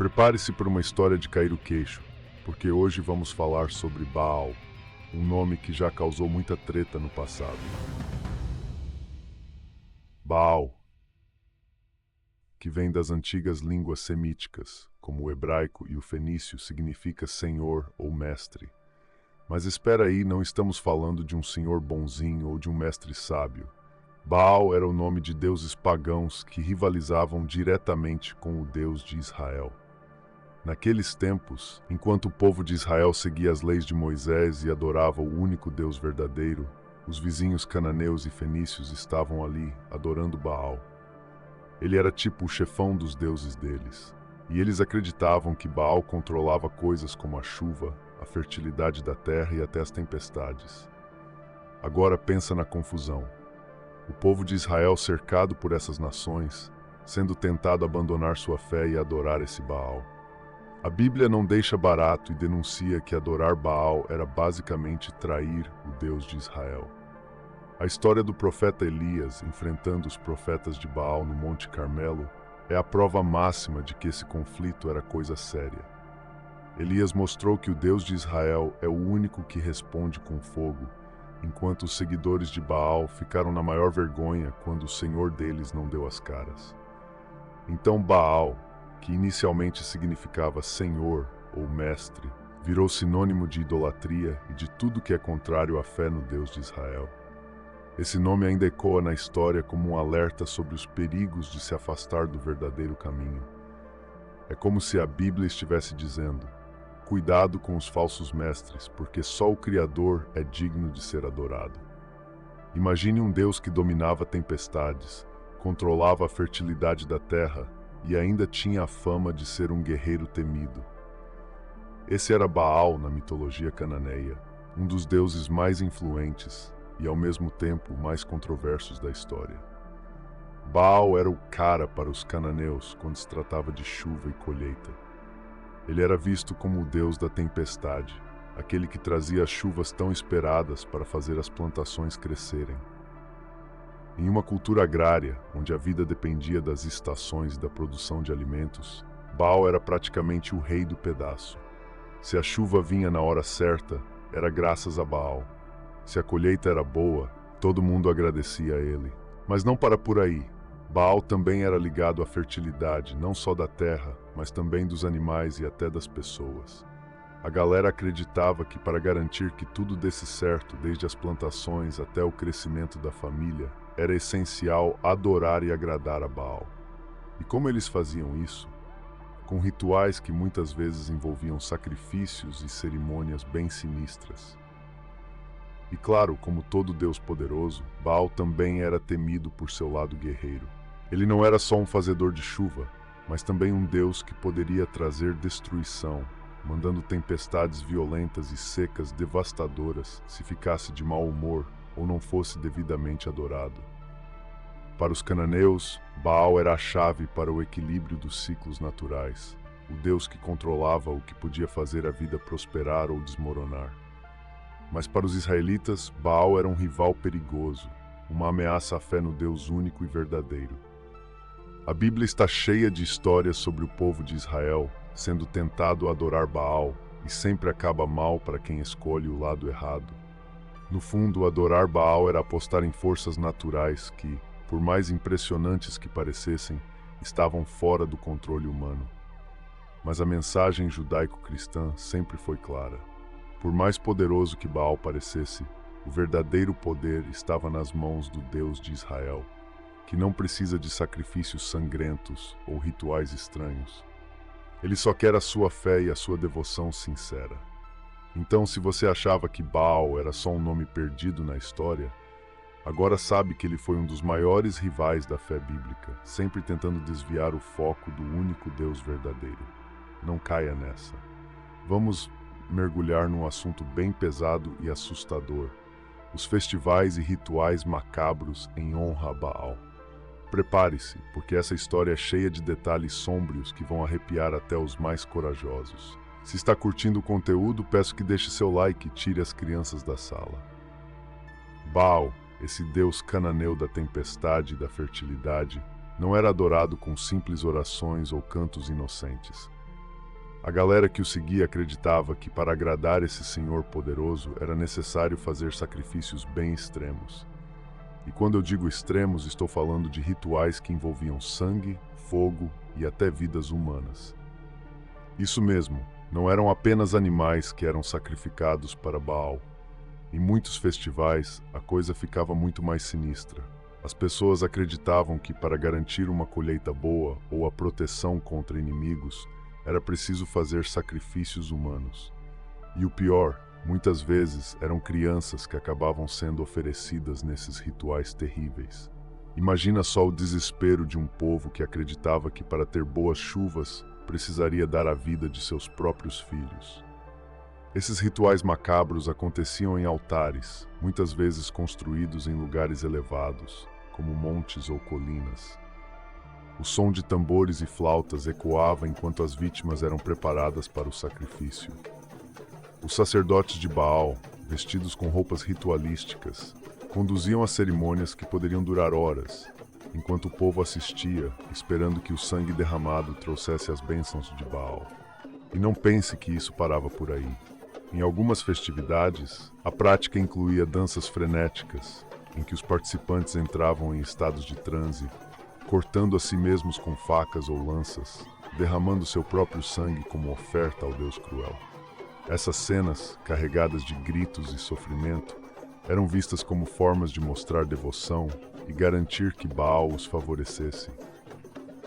Prepare-se para uma história de cair o queixo, porque hoje vamos falar sobre Baal, um nome que já causou muita treta no passado. Baal, que vem das antigas línguas semíticas, como o hebraico e o fenício, significa senhor ou mestre. Mas espera aí, não estamos falando de um senhor bonzinho ou de um mestre sábio. Baal era o nome de deuses pagãos que rivalizavam diretamente com o Deus de Israel. Naqueles tempos, enquanto o povo de Israel seguia as leis de Moisés e adorava o único Deus verdadeiro, os vizinhos cananeus e fenícios estavam ali, adorando Baal. Ele era tipo o chefão dos deuses deles, e eles acreditavam que Baal controlava coisas como a chuva, a fertilidade da terra e até as tempestades. Agora pensa na confusão. O povo de Israel cercado por essas nações, sendo tentado a abandonar sua fé e adorar esse Baal. A Bíblia não deixa barato e denuncia que adorar Baal era basicamente trair o Deus de Israel. A história do profeta Elias enfrentando os profetas de Baal no Monte Carmelo é a prova máxima de que esse conflito era coisa séria. Elias mostrou que o Deus de Israel é o único que responde com fogo, enquanto os seguidores de Baal ficaram na maior vergonha quando o Senhor deles não deu as caras. Então Baal, que inicialmente significava Senhor ou Mestre, virou sinônimo de idolatria e de tudo que é contrário à fé no Deus de Israel. Esse nome ainda ecoa na história como um alerta sobre os perigos de se afastar do verdadeiro caminho. É como se a Bíblia estivesse dizendo: cuidado com os falsos mestres, porque só o Criador é digno de ser adorado. Imagine um Deus que dominava tempestades, controlava a fertilidade da terra e ainda tinha a fama de ser um guerreiro temido. Esse era Baal na mitologia cananeia, um dos deuses mais influentes e ao mesmo tempo mais controversos da história. Baal era o cara para os cananeus quando se tratava de chuva e colheita. Ele era visto como o deus da tempestade, aquele que trazia as chuvas tão esperadas para fazer as plantações crescerem. Em uma cultura agrária, onde a vida dependia das estações e da produção de alimentos, Baal era praticamente o rei do pedaço. Se a chuva vinha na hora certa, era graças a Baal. Se a colheita era boa, todo mundo agradecia a ele. Mas não para por aí. Baal também era ligado à fertilidade, não só da terra, mas também dos animais e até das pessoas. A galera acreditava que para garantir que tudo desse certo, desde as plantações até o crescimento da família, era essencial adorar e agradar a Baal. E como eles faziam isso? Com rituais que muitas vezes envolviam sacrifícios e cerimônias bem sinistras. E claro, como todo Deus poderoso, Baal também era temido por seu lado guerreiro. Ele não era só um fazedor de chuva, mas também um Deus que poderia trazer destruição, mandando tempestades violentas e secas devastadoras se ficasse de mau humor ou não fosse devidamente adorado. Para os cananeus, Baal era a chave para o equilíbrio dos ciclos naturais, o Deus que controlava o que podia fazer a vida prosperar ou desmoronar. Mas para os israelitas, Baal era um rival perigoso, uma ameaça à fé no Deus único e verdadeiro. A Bíblia está cheia de histórias sobre o povo de Israel sendo tentado a adorar Baal e sempre acaba mal para quem escolhe o lado errado. No fundo, adorar Baal era apostar em forças naturais que, por mais impressionantes que parecessem, estavam fora do controle humano. Mas a mensagem judaico-cristã sempre foi clara. Por mais poderoso que Baal parecesse, o verdadeiro poder estava nas mãos do Deus de Israel, que não precisa de sacrifícios sangrentos ou rituais estranhos. Ele só quer a sua fé e a sua devoção sincera. Então, se você achava que Baal era só um nome perdido na história, agora sabe que ele foi um dos maiores rivais da fé bíblica, sempre tentando desviar o foco do único Deus verdadeiro. Não caia nessa. Vamos mergulhar num assunto bem pesado e assustador: os festivais e rituais macabros em honra a Baal. Prepare-se, porque essa história é cheia de detalhes sômbrios que vão arrepiar até os mais corajosos. Se está curtindo o conteúdo, peço que deixe seu like e tire as crianças da sala. Baal, esse deus cananeu da tempestade e da fertilidade, não era adorado com simples orações ou cantos inocentes. A galera que o seguia acreditava que para agradar esse senhor poderoso era necessário fazer sacrifícios bem extremos. E quando eu digo extremos, estou falando de rituais que envolviam sangue, fogo e até vidas humanas. Isso mesmo, não eram apenas animais que eram sacrificados para Baal. Em muitos festivais, a coisa ficava muito mais sinistra. As pessoas acreditavam que para garantir uma colheita boa ou a proteção contra inimigos, era preciso fazer sacrifícios humanos. E o pior, muitas vezes eram crianças que acabavam sendo oferecidas nesses rituais terríveis. Imagina só o desespero de um povo que acreditava que para ter boas chuvas precisaria dar a vida de seus próprios filhos. Esses rituais macabros aconteciam em altares, muitas vezes construídos em lugares elevados, como montes ou colinas. O som de tambores e flautas ecoava enquanto as vítimas eram preparadas para o sacrifício. Os sacerdotes de Baal, vestidos com roupas ritualísticas, conduziam as cerimônias que poderiam durar horas, enquanto o povo assistia, esperando que o sangue derramado trouxesse as bênçãos de Baal. E não pense que isso parava por aí. Em algumas festividades, a prática incluía danças frenéticas, em que os participantes entravam em estados de transe, cortando a si mesmos com facas ou lanças, derramando seu próprio sangue como oferta ao Deus cruel. Essas cenas, carregadas de gritos e sofrimento, eram vistas como formas de mostrar devoção e garantir que Baal os favorecesse.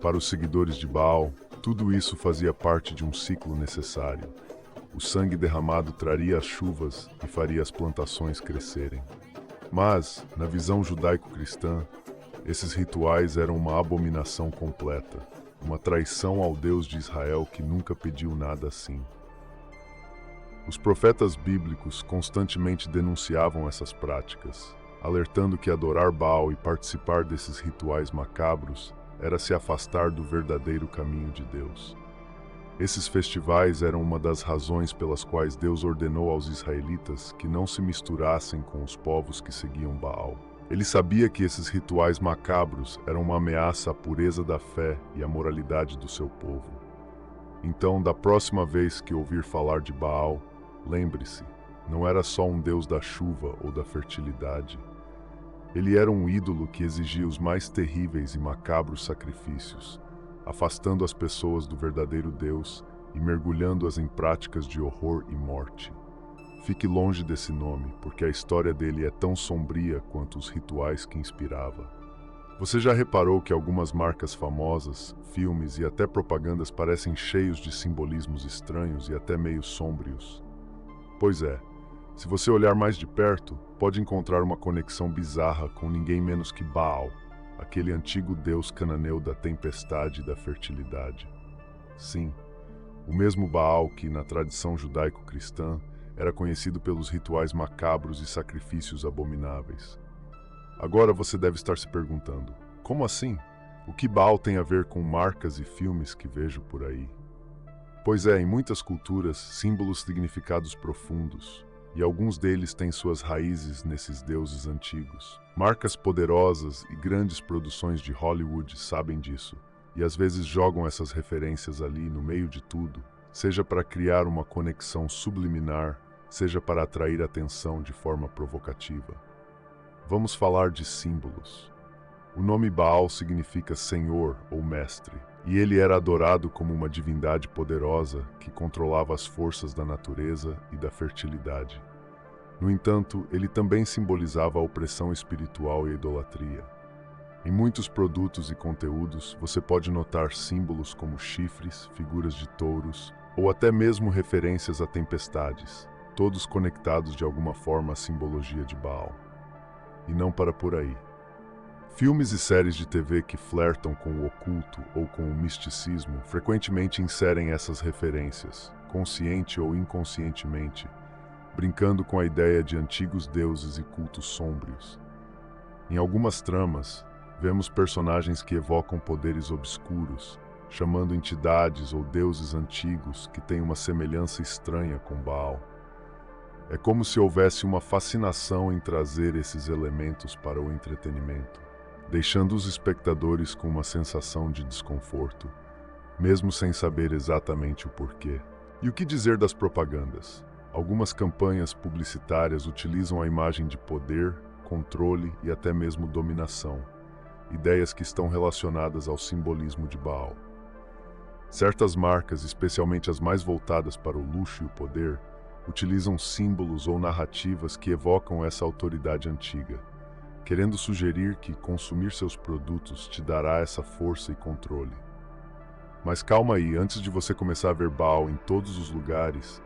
Para os seguidores de Baal, tudo isso fazia parte de um ciclo necessário. O sangue derramado traria as chuvas e faria as plantações crescerem. Mas, na visão judaico-cristã, esses rituais eram uma abominação completa, uma traição ao Deus de Israel que nunca pediu nada assim. Os profetas bíblicos constantemente denunciavam essas práticas, alertando que adorar Baal e participar desses rituais macabros era se afastar do verdadeiro caminho de Deus. Esses festivais eram uma das razões pelas quais Deus ordenou aos israelitas que não se misturassem com os povos que seguiam Baal. Ele sabia que esses rituais macabros eram uma ameaça à pureza da fé e à moralidade do seu povo. Então, da próxima vez que ouvir falar de Baal, lembre-se, não era só um deus da chuva ou da fertilidade. Ele era um ídolo que exigia os mais terríveis e macabros sacrifícios, afastando as pessoas do verdadeiro Deus e mergulhando-as em práticas de horror e morte. Fique longe desse nome, porque a história dele é tão sombria quanto os rituais que inspirava. Você já reparou que algumas marcas famosas, filmes e até propagandas parecem cheios de simbolismos estranhos e até meio sômbrios? Pois é, se você olhar mais de perto, pode encontrar uma conexão bizarra com ninguém menos que Baal, aquele antigo deus cananeu da tempestade e da fertilidade. Sim, o mesmo Baal que, na tradição judaico-cristã, era conhecido pelos rituais macabros e sacrifícios abomináveis. Agora você deve estar se perguntando, como assim? O que Baal tem a ver com marcas e filmes que vejo por aí? Pois é, em muitas culturas, símbolos significados profundos, e alguns deles têm suas raízes nesses deuses antigos. Marcas poderosas e grandes produções de Hollywood sabem disso, e às vezes jogam essas referências ali no meio de tudo, seja para criar uma conexão subliminar, seja para atrair atenção de forma provocativa. Vamos falar de símbolos. O nome Baal significa Senhor ou Mestre, e ele era adorado como uma divindade poderosa que controlava as forças da natureza e da fertilidade. No entanto, ele também simbolizava a opressão espiritual e a idolatria. Em muitos produtos e conteúdos, você pode notar símbolos como chifres, figuras de touros, ou até mesmo referências a tempestades, todos conectados de alguma forma à simbologia de Baal. E não para por aí. Filmes e séries de TV que flertam com o oculto ou com o misticismo frequentemente inserem essas referências, consciente ou inconscientemente, brincando com a ideia de antigos deuses e cultos sômbrios. Em algumas tramas, vemos personagens que evocam poderes obscuros, chamando entidades ou deuses antigos que têm uma semelhança estranha com Baal. É como se houvesse uma fascinação em trazer esses elementos para o entretenimento, deixando os espectadores com uma sensação de desconforto. mesmo sem saber exatamente o porquê. E o que dizer das propagandas? Algumas campanhas publicitárias utilizam a imagem de poder, controle e até mesmo dominação, ideias que estão relacionadas ao simbolismo de Baal. Certas marcas, especialmente as mais voltadas para o luxo e o poder, utilizam símbolos ou narrativas que evocam essa autoridade antiga, querendo sugerir que consumir seus produtos te dará essa força e controle. Mas calma aí, antes de você começar a ver Baal em todos os lugares,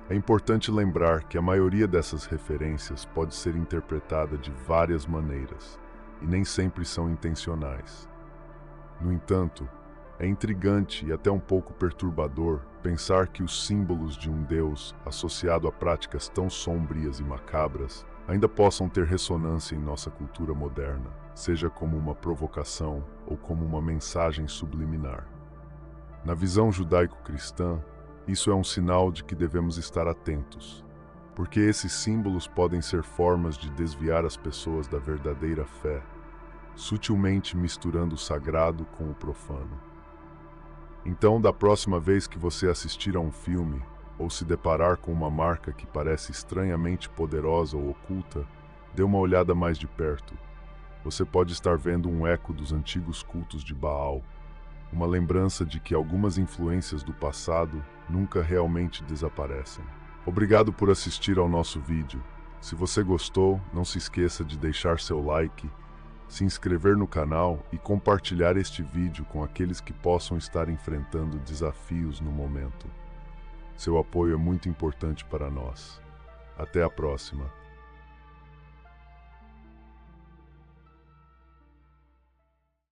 é importante lembrar que a maioria dessas referências pode ser interpretada de várias maneiras, e nem sempre são intencionais. No entanto, é intrigante e até um pouco perturbador pensar que os símbolos de um Deus, associado a práticas tão sombrias e macabras, ainda possam ter ressonância em nossa cultura moderna, seja como uma provocação ou como uma mensagem subliminar. Na visão judaico-cristã, isso é um sinal de que devemos estar atentos, porque esses símbolos podem ser formas de desviar as pessoas da verdadeira fé, sutilmente misturando o sagrado com o profano. Então, da próxima vez que você assistir a um filme ou se deparar com uma marca que parece estranhamente poderosa ou oculta, dê uma olhada mais de perto. Você pode estar vendo um eco dos antigos cultos de Baal, uma lembrança de que algumas influências do passado nunca realmente desaparecem. Obrigado por assistir ao nosso vídeo. Se você gostou, não se esqueça de deixar seu like, se inscrever no canal e compartilhar este vídeo com aqueles que possam estar enfrentando desafios no momento. Seu apoio é muito importante para nós. Até a próxima.